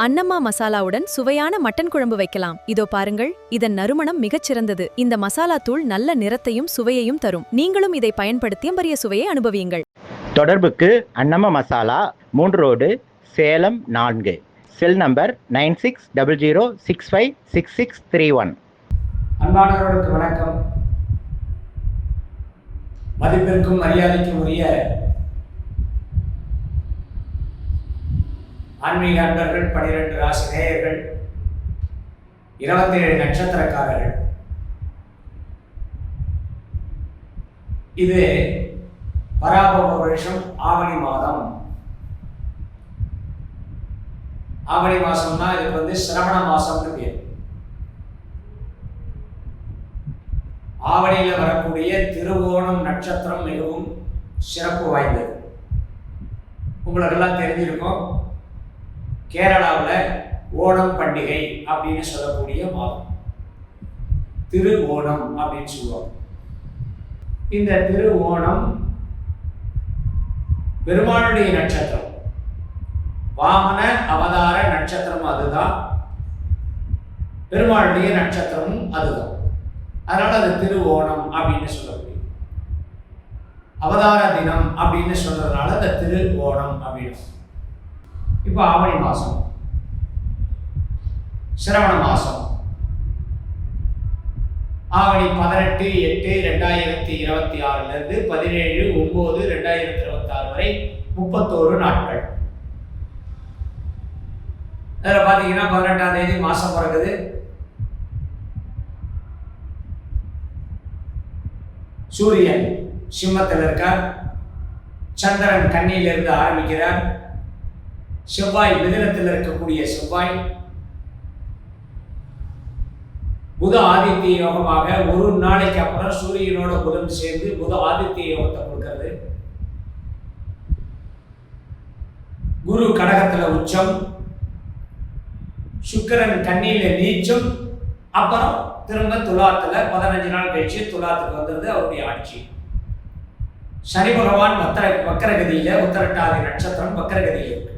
அன்னம்மா மசாலாவுடன் சுவையான மட்டன் குழம்பு வைக்கலாம். இதோ பாருங்கள், இதன் நறுமணம் மிகச் சிறந்தது. இந்த மசாலா தூள் நல்ல நிறத்தையும் சுவையையும் தரும். நீங்களும் இதை பயன்படுத்திய பரிய சுவையை அனுபவியுங்கள். தொடர்புக்கு Annamma masala, 3 road, Salem 4. Cell number 9600656631. அன்பானவர்களுக்கு வணக்கம். மதிப்பிற்கும் மரியாதைக்கும் உரிய ஆன்மீக அன்பர்கள், 12 ராசி நேயர்கள், 27 நட்சத்திரக்காரர்கள், இது பராபவ வருஷம் ஆவணி மாதம். ஆவணி மாசம்னா இதுக்கு சிரவண மாசம்னு பேர். ஆவணியில் வரக்கூடிய திருவோணம் நட்சத்திரம் மிகவும் சிறப்பு வாய்ந்தது. உங்களுக்கெல்லாம் தெரிஞ்சிருக்கும், கேரளாவில் ஓணம் பண்டிகை அப்படின்னு சொல்லக்கூடிய மாதம் திரு ஓணம் அப்படின்னு சொல்லுவாங்க. இந்த திரு ஓணம் பெருமாளுடைய நட்சத்திரம், வாமன அவதார நட்சத்திரம் அதுதான், பெருமாளுடைய நட்சத்திரமும் அதுதான். அதனால அது திரு ஓணம் அப்படின்னு சொல்லக்கூடிய அவதார தினம் அப்படின்னு சொல்றதுனால அந்த திரு ஓணம் அப்படின்னு. இப்போ ஆவணி மாதம், சிரவண மாதம், ஆவணி 18/8/2026 17/9/2026 வரை 31 நாட்கள். அதில் பார்த்தீங்கன்னா 18ஆம் தேதி மாதம் பிறகுது. சூரியன் சிம்மத்தில் இருக்கார், சந்திரன் கன்னியிலிருந்து ஆரம்பிக்கிறார், செவ்வாய் மிதுனத்தில் இருக்கக்கூடிய செவ்வாய், புத ஆதித்ய யோகமாக ஒரு நாளைக்கு அப்புறம் சூரியனோட புதன் சேர்ந்து புத ஆதித்ய யோகத்தை கொடுக்கிறது. குரு கடகத்துல உச்சம், சுக்கிரன் கன்னியில நீச்சம், அப்புறம் திரும்ப துலாத்துல 15 நாள் கழிச்சு துலாத்துக்கு வந்தது அவருடைய ஆட்சி. சனி பகவான் வக்கரகதியில, உத்தரட்டாதி நட்சத்திரம் வக்கரகதியில் இருக்கு.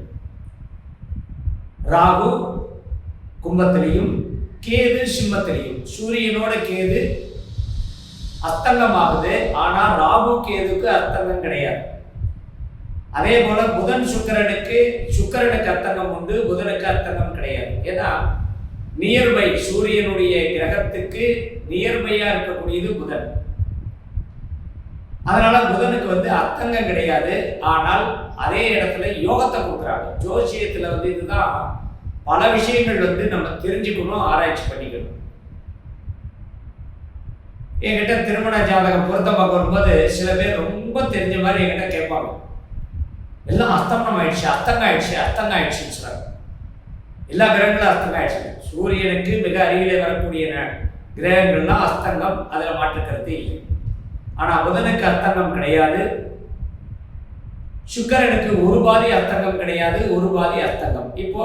ராகு கும்பத்திலையும் கேது சிம்மத்திலையும். சூரியனோட கேது அஸ்தங்கமாகுது, ஆனா ராகு கேதுக்கு அஸ்தங்கம் கிடையாது. அதே போல புதன் சுக்கிரனுக்கு அஸ்தங்கம் உண்டு, புதனுக்கு அஸ்தங்கம் கிடையாது. ஏன்னா நியர்பை, சூரியனுடைய கிரகத்துக்கு நியர்பையா இருக்கக்கூடியது புதன். அதனால புதனுக்கு அர்த்தங்கம் கிடையாது. ஆனால் அதே இடத்துல யோகத்தை கொடுக்குறாங்க. ஜோசியத்துல இதுதான் பல விஷயங்கள் நம்ம தெரிஞ்சுக்கணும், ஆராய்ச்சி பண்ணிக்கணும். என்கிட்ட திருமண ஜாதகம் பொருத்தம் பார்க்க வரும்போது சில பேர் ரொம்ப தெரிஞ்ச மாதிரி என்கிட்ட கேட்பாங்க, எல்லாம் அஸ்தமனம் ஆயிடுச்சு, அஸ்தங்கம் ஆயிடுச்சுன்னு சொல்றாங்க. எல்லா கிரகங்களும் அஸ்தங்கம் ஆயிடுச்சு. சூரியனுக்கு மிக அருகிலே வரக்கூடிய கிரகங்கள்லாம் அஸ்தங்கம், அதுல மாற்று கருத்து இல்லை. ஆனா புதனுக்கு அர்த்தங்கம் கிடையாது, சுக்கிரனுக்கு ஒரு பாதி அர்த்தங்கம் கிடையாது, ஒரு பாதி அர்த்தங்கம். இப்போ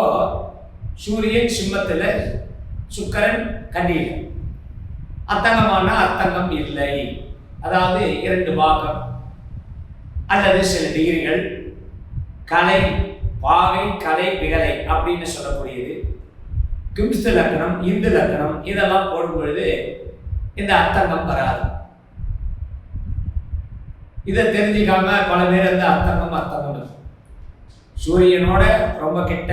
சூரியன் சிம்மத்துல, சுக்கிரன் கன்னியில், அர்த்தங்கமான அர்த்தங்கம் இல்லை. அதாவது 2 பாகம் அல்லது சில டிகிரிகள், கலை பாகை, கலை விகலை அப்படின்னு சொல்லக்கூடியது. கிம்ஸ்து லக்னம், இந்து லக்னம் இதெல்லாம் போடும் பொழுது இந்த அர்த்தங்கம் வராது. இதை தெரிஞ்சுக்காம பல பேர் அர்த்தங்கம் சூரியனோட ரொம்ப கிட்ட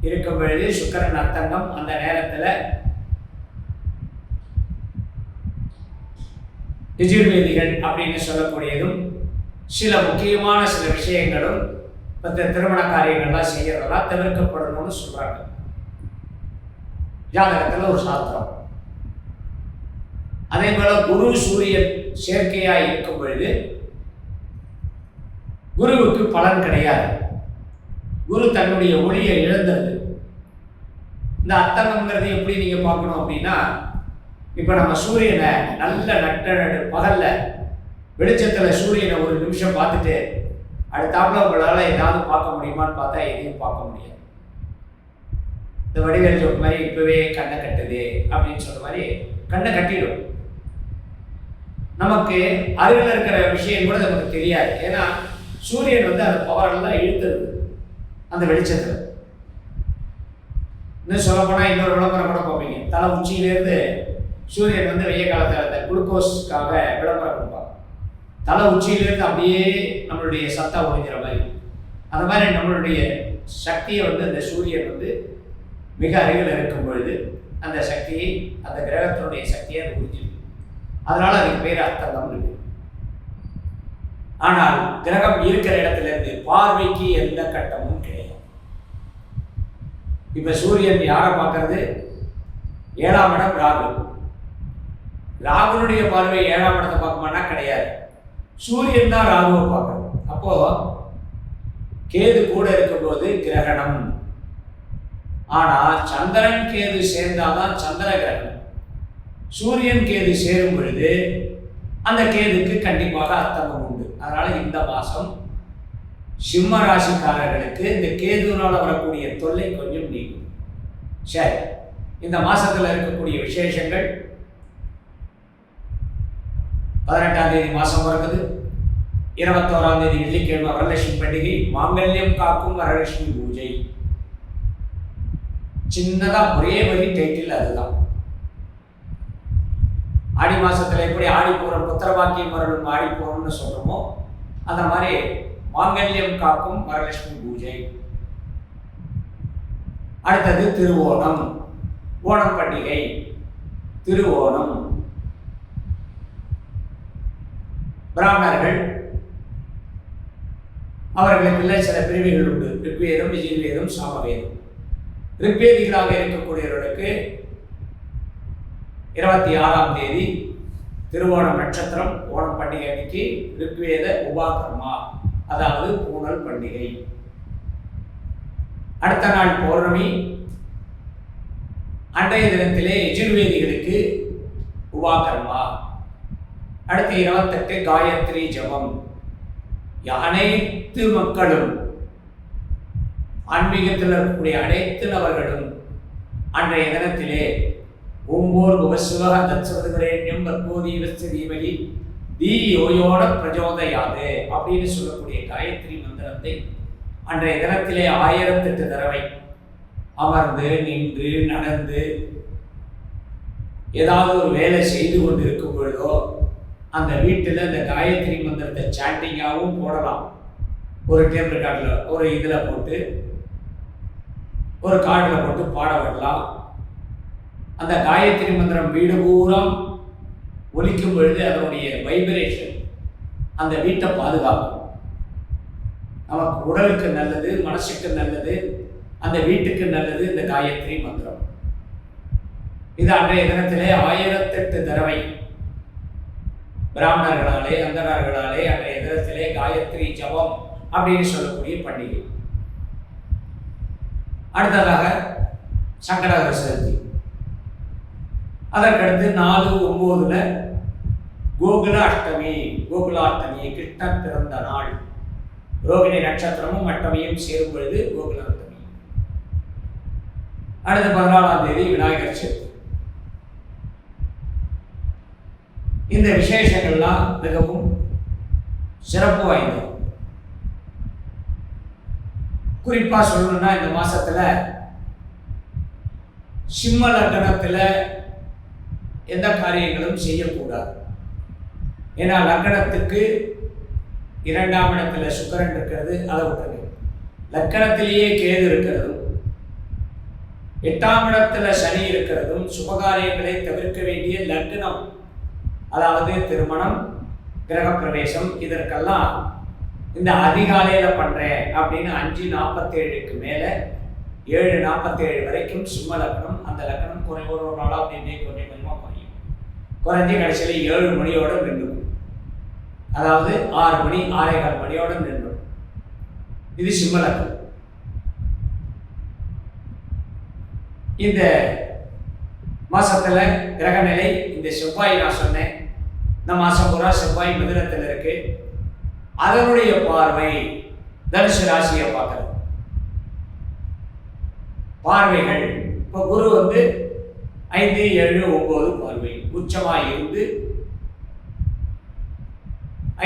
இருக்கும் பொழுது சுக்கிரன் அர்த்தங்கம். அந்த நேரத்தில் எஜுர்வேதிகள் அப்படின்னு சொல்லக்கூடியதும் சில முக்கியமான சில விஷயங்களும் திருமண காரியங்கள்லாம் செய்யறதெல்லாம் தவிர்க்கப்படணும்னு சொல்றாங்க. ஜாதகத்தில் ஒரு சாஸ்திரம். அதே போல குரு சூரியன் சேர்க்கையாய் இருக்கும் பொழுது குருவுக்கு பலன் கிடையாது. குரு தன்னுடைய ஒளியை இழந்தது. இந்த அர்த்தங்கம்ங்கிறது எப்படி நீங்க பார்க்கணும் அப்படின்னா, இப்ப நம்ம சூரியனை நல்ல நடு பகல்ல வெளிச்சத்துல சூரியனை ஒரு நிமிஷம் பார்த்துட்டு அடுத்தாப்புல உங்களால ஏதாவது பார்க்க முடியுமான்னு பார்த்தா எதையும் பார்க்க முடியாது. இந்த வடிவேல் ஜோக் மாதிரி இப்பவே கண்ணை கட்டுது அப்படின்னு சொல்ற மாதிரி கண்ணை கட்டிடும். நமக்கு அருகில் இருக்கிற விஷயம் கூட நமக்கு தெரியாது. ஏன்னா சூரியன் அந்த பவரெல்லாம் இழுத்துருது அந்த வெளிச்சத்தில். இன்னும் சொல்லப்போனால் இன்னொரு விளம்பரம் கூட பார்ப்பீங்க. தலை உச்சியிலேருந்து சூரியன் வந்து வெய்ய காலத்தில் அந்த குளுக்கோஸ்க்காக விளம்பரம் கொடுப்பாங்க. தலை உச்சியிலேருந்து அப்படியே நம்மளுடைய சத்தா ஒழிக்கிற மாதிரி. அந்த மாதிரி நம்மளுடைய சக்தியை வந்து அந்த சூரியன் வந்து மிக அருகில் இருக்கும் பொழுது அந்த சக்தியை, அந்த கிரகத்தினுடைய சக்தியை அது உறிஞ்சிருக்கு. அதனால அதுக்கு பேர் அர்த்தங்கம் இருக்கு. ஆனால் கிரகம் இருக்கிற இடத்துல இருந்து பார்வைக்கு எந்த கட்டமும் கிடையாது. இப்ப சூரியன் யாரை பார்க்கறது? 7ஆம் இடம் ராகு. ராகுனுடைய பார்வை 7ஆம் இடத்தை பார்க்குமானா கிடையாது. சூரியன் தான் ராகுவை பார்க்கறது. அப்போ கேது கூட இருக்கும்போது கிரகணம். ஆனால் சந்திரன் கேது சேர்ந்தாதான் சந்திர கிரகணம். சூரியன் கேது சேரும் பொழுது அந்த கேதுக்கு கண்டிப்பாக அர்த்தம் உண்டு. அதனால இந்த மாசம் சிம்ம ராசிக்காரர்களுக்கு இந்த கேதுவினால் வரக்கூடிய தொல்லை கொஞ்சம் நீங்கும். சரி, இந்த மாசத்துல இருக்கக்கூடிய விசேஷங்கள் 18ஆம் தேதி மாசம் பிறகுது. 21ஆம் தேதி வெள்ளிக்கிழமை வரலட்சுமி பண்டிகை, மாங்கல்யம் காக்கும் வரலட்சுமி பூஜை. சின்னதா ஒரே வரி டைட்டில் அதுதான். ஆடி மாசத்துல எப்படி ஆடிப்பூரம் புத்திரவாக்கியம் வரணும் ஆடிப்பூரம்னு சொல்றோமோ அந்த மாதிரி மாங்கல்யம் காக்கும் வரலட்சுமி பூஜை. அடுத்தது திருவோணம், ஓணம் பண்டிகை. திருவோணம் பிராமணர்கள் அவர்களுக்குள்ள சில பிரிவுகள் உண்டு. ரிக்வேதம், யஜுர்வேதம், சாமவேதம். ரிக்வேதிகளாக இருக்கக்கூடியவர்களுக்கு 26ஆம் தேதி திருவோணம் நட்சத்திரம், ஓணம் பண்டிகை அன்னைக்கு ரிக்வேத உபாகர்மா, அதாவது பூனல் பண்டிகை. அடுத்த நாள் பௌர்ணமி. அன்றைய தினத்திலே யஜுர்வேதிகளுக்கு உபாகர்மா. அடுத்து 28 காயத்ரி ஜபம். அனைத்து மக்களும், ஆன்மீகத்தில் இருக்கக்கூடிய அனைத்து நபர்களும் அன்றைய தினத்திலே ஓம்போர் புவசிவக தத்சவதுகரேண்யம் பர்கோதீவஸ்ய தீமகி தீ யோயோட பிரஜோதயாது அப்படின்னு சொல்லக்கூடிய காயத்ரி மந்திரத்தை அன்றைய தினத்திலே 1008 தடவை அமர்ந்து, நின்று, நடந்து ஏதாவது ஒரு வேலை செய்து கொண்டு இருக்கும் பொழுதோ அந்த வீட்டில் இந்த காயத்ரி மந்திரத்தை சாண்டிங்காகவும் போடலாம். ஒரு டேப் ரெக்கார்டில், ஒரு இதில் போட்டு, ஒரு கார்டில் போட்டு பாட விடலாம். அந்த காயத்ரி மந்திரம் வீடு பூரா ஒலிக்கும் பொழுது அதனுடைய வைப்ரேஷன் அந்த வீட்டை பாதுகாக்கும். நமக்கு உடலுக்கு நல்லது, மனசுக்கு நல்லது, அந்த வீட்டுக்கு நல்லது இந்த காயத்ரி மந்திரம். இது அன்றைய தினத்திலே 1008 தடவை பிராமணர்களாலே, அந்தணர்களாலே அன்றைய தினத்திலே காயத்ரி ஜபம் அப்படின்னு சொல்லக்கூடிய பண்டிகை. அடுத்ததாக சங்கடகர சதுர்த்தி. அதற்கடுத்து 4/9 கோகுல அஷ்டமி. கோகுலாஷ்டமி கிருஷ்ணர் பிறந்த நாள். ரோகிணி நட்சத்திரமும் அஷ்டமியும் சேரும் பொழுது கோகுலாஷ்டமி. அடுத்து 14ஆம் தேதி விநாயகர் சதுர்த்தி. இந்த விசேஷங்கள்லாம் மிகவும் சிறப்பு வாய்ந்தது. குறிப்பா சொல்லணும்னா இந்த மாசத்துல சிம்ம லக்னத்துல எந்த காரியங்களும் செய்யக்கூடாது. ஏன்னா லக்னத்துக்கு 2ஆம் இடத்துல சுக்கிரன் இருக்கிறது, அதை விட்டுருங்க. லக்னத்திலேயே கேது இருக்கிறதும் 8ஆம் இடத்துல சனி இருக்கிறதும் சுபகாரியங்களை தவிர்க்க வேண்டிய லக்னம். அதாவது திருமணம், கிரகப்பிரவேசம், இதற்கெல்லாம் இந்த அதிகாலையில பண்றேன் அப்படின்னு 5:47க்கு மேல 7:47 வரைக்கும் சிம்ம லக்னம். அந்த லக்னம் ஒரு நாளா அப்படின்னே கொஞ்சம் கொஞ்சமா குறையும். குறைஞ்சி கடைசியில் 7 மணியோட நின்றும், அதாவது 6 மணி 6:15 மணியோட நின்றும். இது சிம்ம லக்னம். இந்த மாசத்துல கிரகநிலை இந்த செவ்வாய் நான் சொன்னேன். இந்த மாசம் பூரா செவ்வாய் மிதுனத்தில் இருக்கு. அதனுடைய பார்வை தனுசு ராசியை பார்க்கறது. பார்வைகள் இப்போ குரு வந்து 5, 7, 9 பார்வை உச்சமாக இருந்து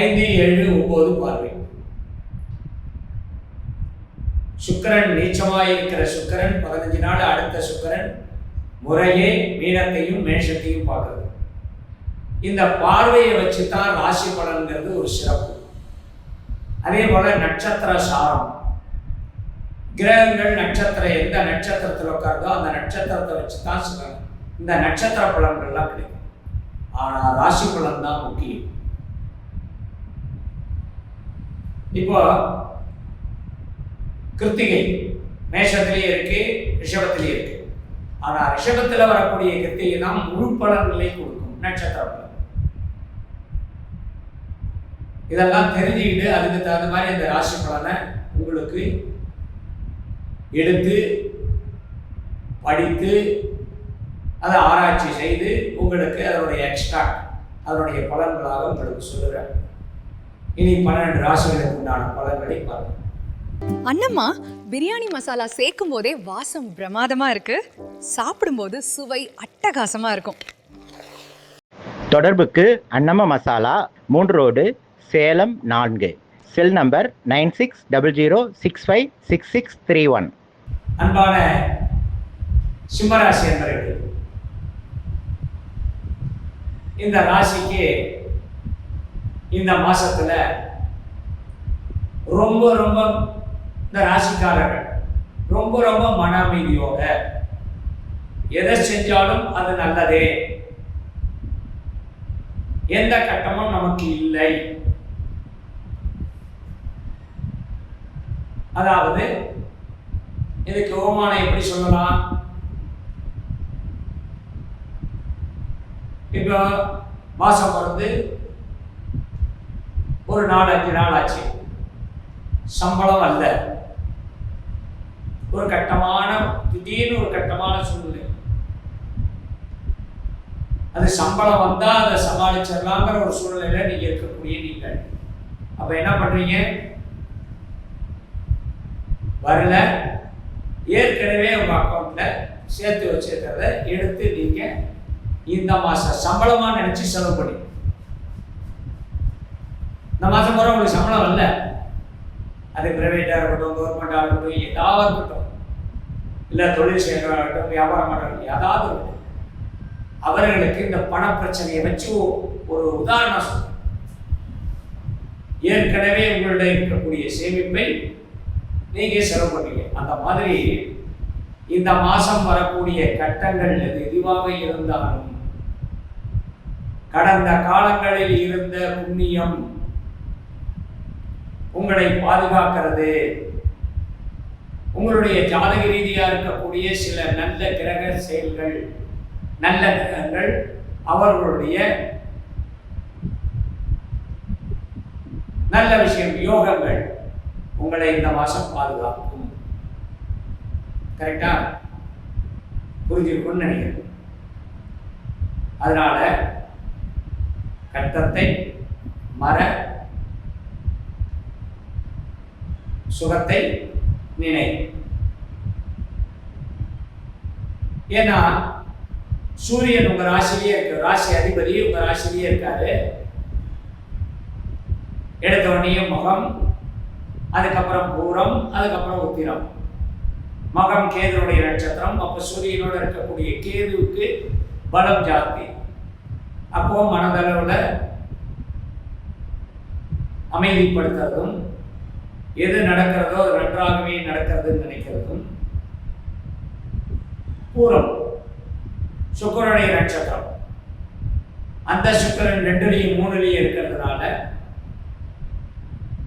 5, 7, 9 பார்வை. சுக்கிரன் நீச்சமாயிருக்கிற சுக்கிரன் 15 நாள் அடுத்த சுக்கிரன் முறையே மீனத்தையும் மேஷத்தையும் பார்க்குறது. இந்த பார்வையை வச்சு தான் ராசி பலன்கிறது ஒரு சிறப்பு. அதே போல நட்சத்திர சாரம், கிரகங்கள் நட்சத்திரம் எந்த நட்சத்திரத்தில் உட்காருதோ அந்த நட்சத்திரத்தை வச்சு தான் சொல்றாங்க. இந்த நட்சத்திர பலன்கள்லாம் கிடைக்கும். ஆனால் ராசி பலன் தான் முக்கியம். இப்போ கிருத்திகை மேஷத்திலேயே இருக்கு, ரிஷபத்திலேயே இருக்கு. ஆனா ரிஷபத்தில் வரக்கூடிய கிருத்திகை தான் முழு பலன்களை கொடுக்கும். நட்சத்திர பலன் இதெல்லாம் தெரிஞ்சுக்கிட்டு அதுக்கு தகுந்த மாதிரி அந்த ராசி பலனை உங்களுக்கு எடுத்து படித்து அதை ஆராய்ச்சி செய்து உங்களுக்கு அதனுடைய எக்ஸ்ட்ராக்ட் அதனுடைய பலன்களாக உங்களுக்கு சொல்லுறேன். இனி 12 ராசிகளுக்கு உண்டான பலன்களை பார்ப்போம். அண்ணம்மா, பிரியாணி மசாலா சேர்க்கும் போதே வாசம் பிரமாதமா இருக்கு. சாப்பிடும்போது சுவை அட்டகாசமா இருக்கும். தொடர்புக்கு Annam masala, 3 road, Salem 4, cell number 9600656631. அன்பான சிம்மராசி என்பவர்களே, இந்த ராசிக்கு இந்த மாசத்துல ரொம்ப ரொம்ப இந்த ராசிக்காரர்கள் ரொம்ப ரொம்ப மன அமைதியோட எதை செஞ்சாலும் அது நல்லதே, எந்த கட்டமும் நமக்கு இல்லை. அதாவது இதுக்கு ஓமானம் எப்படி சொல்லலாம்? இப்போ மாசம் பிறந்து ஒரு 4-5 நாள் ஆச்சு, சம்பளம் அல்ல, ஒரு கட்டமான திடீர்னு ஒரு கட்டமான சூழ்நிலை. அது சம்பளம் வந்தா அதை சமாளிச்சிடலாங்கிற ஒரு சூழ்நிலையில நீங்க இருக்கக்கூடிய நீங்கள் அப்ப என்ன பண்றீங்க? வரல, ஏற்கனவே உங்க அக்கௌண்ட்ல சேர்த்து வச்சிருக்கிறத எடுத்து நீங்க இந்த மாசம் சம்பளமா நினைச்சு செலவு பண்ணி, இந்த மாசம் பூரா உங்களுக்கு சம்பளம் வரல, அது பிரைவேட்டா இருக்கட்டும், கவர்மெண்டா இருக்கட்டும், ஏதாவது இருக்கட்டும், இல்ல தொழில் செய்யறதா இருக்கட்டும், வியாபாரம் பண்றது ஏதாவது இருக்கட்டும், அவர்களுக்கு இந்த பண பிரச்சனையை வச்சு ஒரு உதாரணம் சொல்றேன். ஏற்கனவே உங்களுடைய இருக்கக்கூடிய சேமிப்பை நீங்க செலவு பண்ணீங்க. அந்த மாதிரி இந்த மாசம் வரக்கூடிய கட்டங்கள் எதுவாக இருந்தாலும் கடந்த காலங்களில் இருந்த புண்ணியம் உங்களை பாதுகாக்கிறது. உங்களுடைய ஜாதக ரீதியா இருக்கக்கூடிய சில நல்ல கிரக செயல்கள், நல்ல கிரகங்கள், அவர்களுடைய நல்ல விஷயம், யோகங்கள் உங்களை இந்த மாசம் பாதுகாக்கும். கரெக்டா? புரிஞ்சிருக்கும்னு நினைக்கிறேன். அதனால கட்டத்தை மற, சுகத்தை நினை. ஏன்னா சூரியன் உங்க ராசிலேயே இருக்கு, ராசி அதிபதி உங்க ராசிலேயே இருக்காரு. எடுத்த உடனே மகம், அதுக்கப்புறம் பூரம், அதுக்கப்புறம் உத்திரம். மகம் கேதுனுடைய நட்சத்திரம். அப்ப சூரியனோட இருக்கக்கூடிய கேதுவுக்கு பலம் ஜாஸ்தி. அப்போ மனதளவுல அமைதிப்படுத்துறதும், எது நடக்கிறதோ அது நன்றாகவே நடக்கிறதுன்னு நினைக்கிறதும். பூரம் சுக்கிரனுடைய நட்சத்திரம். அந்த சுக்கிரன் 2லையும் 3லையும் இருக்கிறதுனால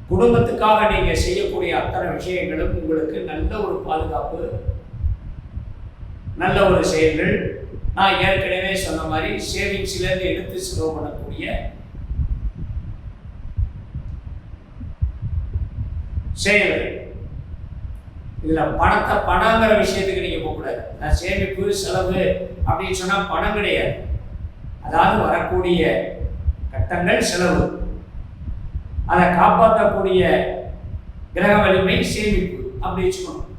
குடும்பத்துக்காக நீங்க செய்யக்கூடிய அத்தனை விஷயங்களும் உங்களுக்கு நல்ல ஒரு பாதுகாப்பு, நல்ல ஒரு செயல்கள். நான் ஏற்கனவே சொன்ன மாதிரி சேவிங்ஸ்லேருந்து எடுத்து செலவு பண்ணக்கூடிய செயல்கள். இதுல பணத்தை பணங்கிற விஷயத்துக்கு நீங்க போகக்கூடாது. நான் சேமிப்பு செலவு அப்படின்னு சொன்னா பணம் கிடையாது. அதாவது வரக்கூடிய கட்டங்கள் செலவு, அதை காப்பாற்றக்கூடிய கிரக வலிமை சேமிப்பு அப்படி வச்சுக்கணும்.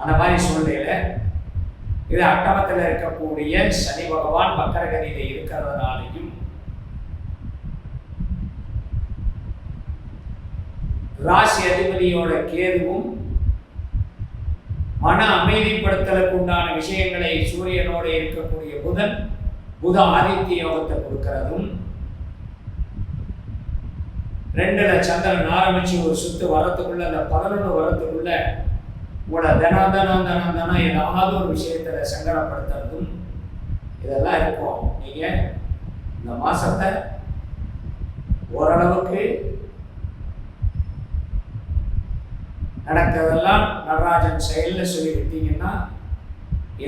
அந்த மாதிரி சூழ்நிலையில இது அட்டமத்தில் இருக்கக்கூடிய சனி பகவான் வக்கரகதியில இருக்கிறதுனாலையும் ராசி அதிபதியோட கேதுவும் மன அமைதிப்படுத்தலுக்கு உண்டான விஷயங்களை சூரியனோடு இருக்கக்கூடிய புத ஆதித்ய யோகத்தை கொடுக்கிறதும், 2ல சந்திரன் ஆரம்பிச்சு ஒரு சுத்து வரத்துக்குள்ள, அந்த 11 வரத்துக்குள்ள உங்களோட தினம் ஏதாவது ஒரு விஷயத்துல சங்கடப்படுத்துறதும் இதெல்லாம் இருக்கும். நீங்க இந்த மாசத்தை ஓரளவுக்கு நடக்கிறதெல்லாம் நடராஜன் செயல்ல சொல்லிவிட்டீங்கன்னா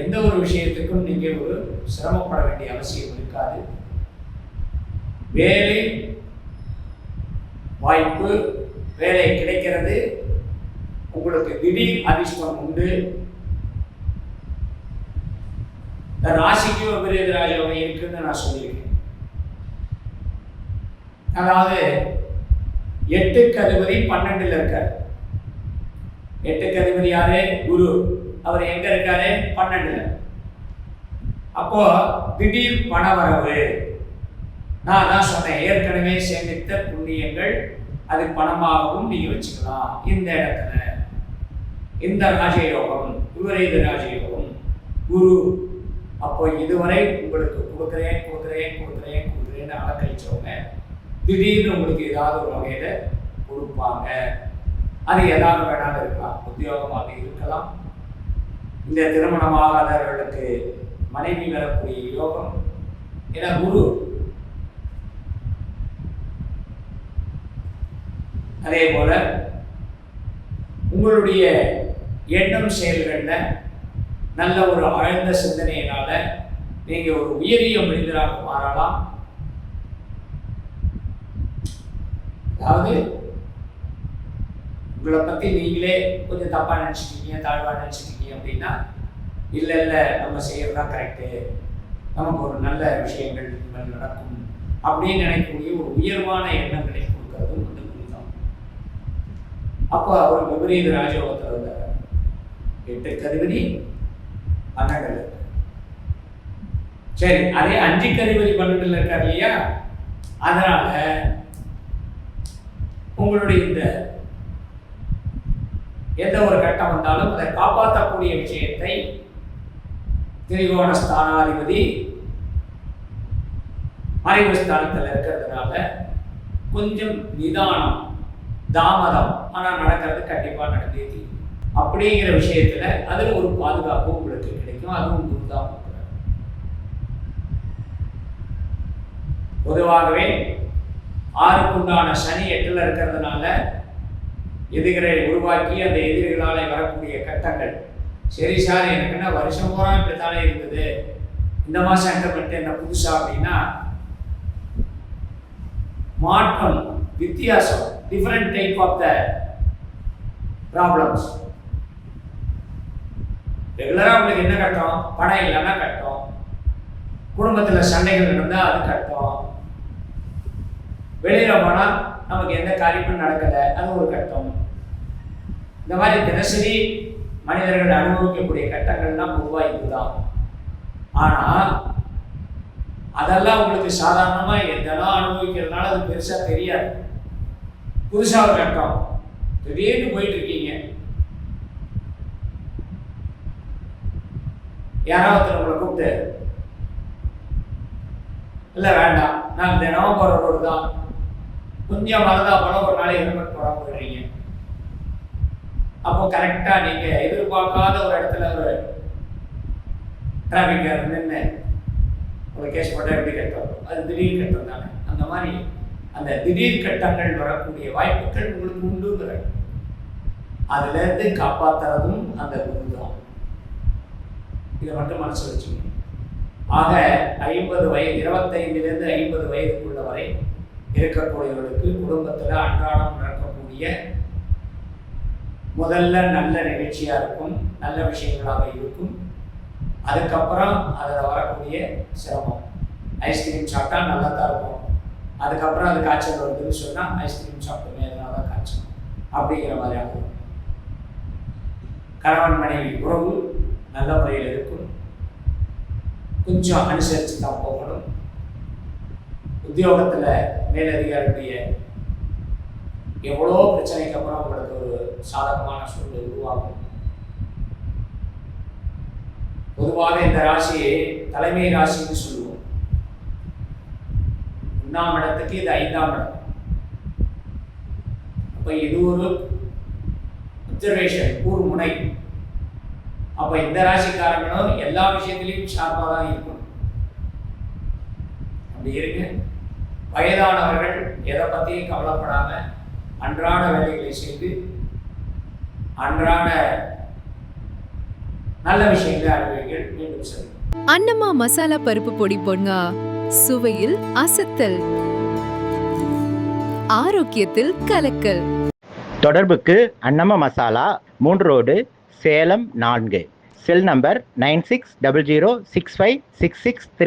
எந்த ஒரு விஷயத்துக்கும் நீங்க ஒரு சிரமப்பட வேண்டிய அவசியம் இருக்காது. வேலை வாய்ப்பு, வேலை கிடைக்கிறது, உங்களுக்கு திடீர் அதிர்ஷ்டம் உண்டு. இந்த ராசிக்கு விபரீத ராஜயோகம் இருக்குன்னு நான் சொல்லியிருக்கேன். அதாவது 8க்கு அதிபதி 12ல் இருக்கார். 8க்கு அதிபதி யாரு? குரு. அவர் எங்க இருக்காரு? 12ல். அப்போ திடீர் பண வரவு. நான் தான் சொன்னேன், ஏற்கனவே சேமித்த புண்ணியங்கள் அது பணமாகவும் நீங்க வச்சுக்கலாம். இந்த இடத்துல இந்த ராஜயோகம், விபரீத ராஜயோகம், குரு. அப்போ இதுவரை உங்களுக்கு கொடுக்குறேன்னு அலக்கழிச்சவங்க திடீர்னு உங்களுக்கு ஏதாவது ஒரு வகையில கொடுப்பாங்க. அது ஏதாவது வேணாலும் இருக்கலாம், உத்தியோகமாக இருக்கலாம். இந்த திருமணமாகாதவர்களுக்கு மனைவி வரக்கூடிய யோகம். ஏன்னா குரு. அதே போல உங்களுடைய எண்ணம் செயல்கள்ல நல்ல ஒரு ஆழ்ந்த சிந்தனையினால நீங்க ஒரு உயரிய மனிதராக மாறலாம். அதாவது உங்களை பத்தி நீங்களே கொஞ்சம் தப்பா நினைச்சிட்டீங்க, தாழ்வா நினைச்சிட்டீங்க அப்படின்னா, இல்ல நம்ம செய்யறதுதான் கரெக்டு, நமக்கு ஒரு நல்ல விஷயங்கள் நடக்கும் அப்படின்னு நினைக்கக்கூடிய ஒரு உயர்வான எண்ணங்களை கொடுக்கறதும் வந்து புரிதான். அப்போ அவர் விபரீத ராஜயோகத்தில் வந்தார். 8க்கு அதிபதி 12ல். சரி, அதே 5க்கு அதிபதி 12ல் இருக்கார் இல்லையா? அதனால உங்களுடைய இந்த எந்த ஒரு கட்டம் வந்தாலும் அதை காப்பாற்றக்கூடிய விஷயத்தை திரிகோண ஸ்தானாதிபதி மறைவு ஸ்தானத்தில் இருக்கிறதுனால கொஞ்சம் நிதானம், தாமதம், ஆனால் நடக்கிறது கண்டிப்பாக நடந்தே தீரும். அப்படிங்கிற விஷயத்துல அதில் ஒரு பாதுகாப்பு உங்களுக்கு கிடைக்கும். அதுவும் குருதான். பொதுவாகவே 6க்குண்டான சனி 8ல் இருக்கிறதுனால எதிரிகளை உருவாக்கி அந்த எதிரிகளால் வரக்கூடிய கட்டங்கள், சரி சார் எனக்கு என்ன வருஷம் பூரா இப்படித்தானே இருந்தது, இந்த மாதம் என்டர்மெண்ட் என்ன புதுசா அப்படின்னா, மாற்றம், வித்தியாசம், different type of the problems. ரெகுலரா உங்களுக்கு என்ன கட்டம்? பணம் இல்லைன்னா கட்டம், குடும்பத்தில் சண்டைகள் இருந்தால் அது கட்டம், வெளியில போனால் நமக்கு எந்த காரியமும் நடக்கலை அது ஒரு கட்டம். இந்த மாதிரி தினசரி மனிதர்கள் அனுபவிக்கக்கூடிய கட்டங்கள்லாம் பொதுவாக இதுதான். ஆனால் அதெல்லாம் உங்களுக்கு சாதாரணமாக எதெல்லாம் அனுபவிக்கிறதுனால அது பெருசாக தெரியாது. புதுசாக ஒரு கட்டம், திடீர்னு போயிட்டு இருக்கீங்க, யாராவது உங்களை கூப்பிட்டு, இல்லை வேண்டாம் நான் தினமும் போகிற ரோடு தான், கொஞ்சம் மறந்தா போல ஒரு நாளைக்கு ஹெல்மெட் போடாமல் போயிடுறீங்க. அப்போ கரெக்டாக நீங்கள் எதிர்பார்க்காத ஒரு இடத்துல ஒரு டிராஃபிக் நின்று ஒரு கேஸ் போட்டால் எப்படி கட்டம்? அது திடீர் கட்டம் தானே. அந்த மாதிரி அந்த திடீர் கட்டங்கள் வரக்கூடிய வாய்ப்புகள் உங்களுக்கு உண்டுங்கிற அதுலேருந்து காப்பாற்றுறதும் அந்த குரு தான். இதை மட்டும் மனசு வச்சுக்கணும். ஆக 50 வயது, 25லேருந்து 50 வயதுக்குள்ள வரை இருக்கக்கூடியவர்களுக்கு குடும்பத்தில் அன்றாடம் நடக்கக்கூடிய முதல்ல நல்ல நிகழ்ச்சியாக இருக்கும், நல்ல விஷயங்களாக இருக்கும். அதுக்கப்புறம் அதில் வரக்கூடிய சிரமம், ஐஸ்கிரீம் சாப்பிட்டா நல்லா தான் இருக்கும், அதுக்கப்புறம் அது காய்ச்சல் வருதுன்னு சொன்னால் ஐஸ்கிரீம் சாப்பிட்டோமே அதனால தான் காய்ச்சல் அப்படிங்கிற மாதிரி ஆகும். கணவன் மனைவி உறவு நல்ல முறையில் இருக்கும், கொஞ்சம் அனுசரித்து தான் போகணும். உத்தியோகத்தில் மேலதிகாரியுடைய எவ்வளோ பிரச்சனைக்கு அப்புறம் உங்களுக்கு ஒரு சாதகமான சூழ்நிலை உருவாகும். பொதுவாக இந்த ராசியை தலைமை ராசின்னு சொல்லுவோம். 1ஆம் இடத்துக்கு இது 5ஆம் இடம். அப்ப இது ஒரு அப்சர்வேஷன், கூர்முனை. அப்ப இந்த ராசிக்காரங்களும் எல்லா விஷயத்திலையும் ஷார்ப்பாக தான் இருக்கணும். அப்படி இருக்கு. வயதானவர்கள் எதை பற்றியும் கவலைப்படாம அன்றாட வேலைகளை செய்து அன்றாட நல்ல விஷயங்களை அனுபவிங்கள். மீண்டும் சரி. அன்னம்மா மசாலா பருப்பு பொடி பொங்க சுவையில் அசத்தல், ஆரோக்கியத்தில் கலக்கல். தொடர்புக்கு Annam masala, 3 road, Salem 4. Cell number 9600656663.